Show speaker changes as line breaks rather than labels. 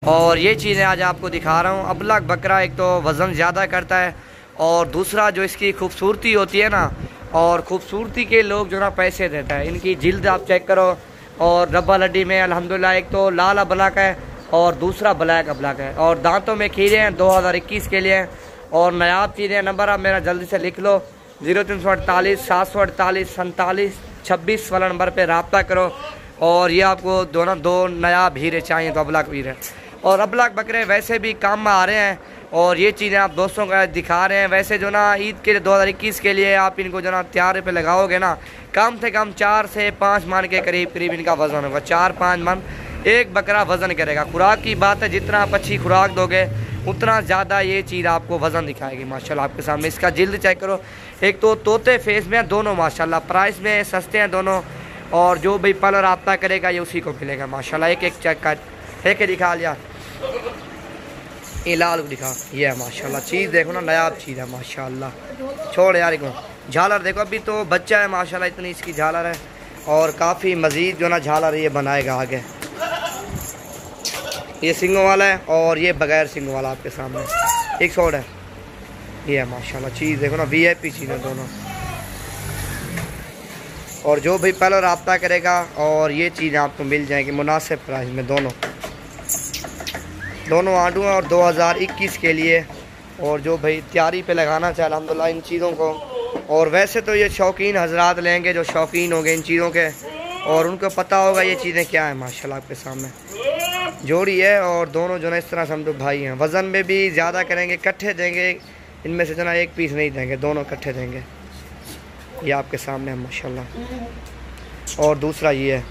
और ये चीज़ें आज आपको दिखा रहा हूँ। अबलग बकरा एक तो वज़न ज़्यादा करता है और दूसरा जो इसकी खूबसूरती होती है ना, और खूबसूरती के लोग जो ना पैसे देता है। इनकी जिल्द आप चेक करो और रब्बा लड्डी में अल्हम्दुलिल्लाह एक तो लाल अबलग है और दूसरा ब्लैक अबलग है। और दांतों में खीरे हैं 2021 के लिए और नायाब चीज़ें। नंबर आप मेरा जल्दी से लिख लो 0348 748 47 26 वाला नंबर पर रब्ता करो। और ये आपको दोनों दो नायाब हीरे चाहिए तो अबलग हीरे। और अबलग बकरे वैसे भी काम में आ रहे हैं और ये चीज़ें आप दोस्तों का दिखा रहे हैं। वैसे जो ना ईद के 2021 के लिए आप इनको जो ना तैयार पे लगाओगे ना, कम से कम 4 से 5 मन के करीब इनका वज़न होगा। 4-5 मन एक बकरा वज़न करेगा। खुराक की बात है, जितना आप अच्छी खुराक दोगे उतना ज़्यादा ये चीज़ आपको वज़न दिखाएगी माशाल्लाह। आपके सामने इसका जिल्द चेक करो। एक तो तोते फेस में दोनों माशाल्लाह, प्राइस में सस्ते हैं दोनों। और जो भी पल रब्ता करेगा ये उसी को मिलेगा माशाल्लाह। एक चेक कर, एक दिखा लिया, ये लाल को दिखा, ये है माशाल्लाह। चीज़ देखो ना, नायाब चीज़ है माशाल्लाह। छोड़ यार को झालर देखो, अभी तो बच्चा है माशाल्लाह, इतनी इसकी झालर है और काफ़ी मज़ीद जो ना झालर ये बनाएगा आगे। ये सिंगों वाला है और ये बगैर सिंगों वाला आपके सामने एक शॉट है। ये है माशाल्लाह। चीज़ देखो ना, VIP चीज़ है दोनों। और जो भी पहले रब्ता करेगा और ये चीज़ें आपको मिल जाएंगी मुनासिब प्राइस में। दोनों आंडू हैं और 2021 के लिए। और जो भाई तैयारी पे लगाना चाहे अल्हम्दुलिल्लाह इन चीज़ों को। और वैसे तो ये शौकीन हजरात लेंगे जो शौकीन हो गए इन चीज़ों के और उनको पता होगा ये चीज़ें क्या है माशाल्लाह। आपके सामने जोड़ी है और दोनों जो ना इस तरह समझो भाई हैं। वज़न में भी ज़्यादा करेंगे, इकट्ठे देंगे, इनमें से जो ना एक पीस नहीं देंगे, दोनों इकट्ठे देंगे। ये आपके सामने है माशाल्लाह। और दूसरा ये है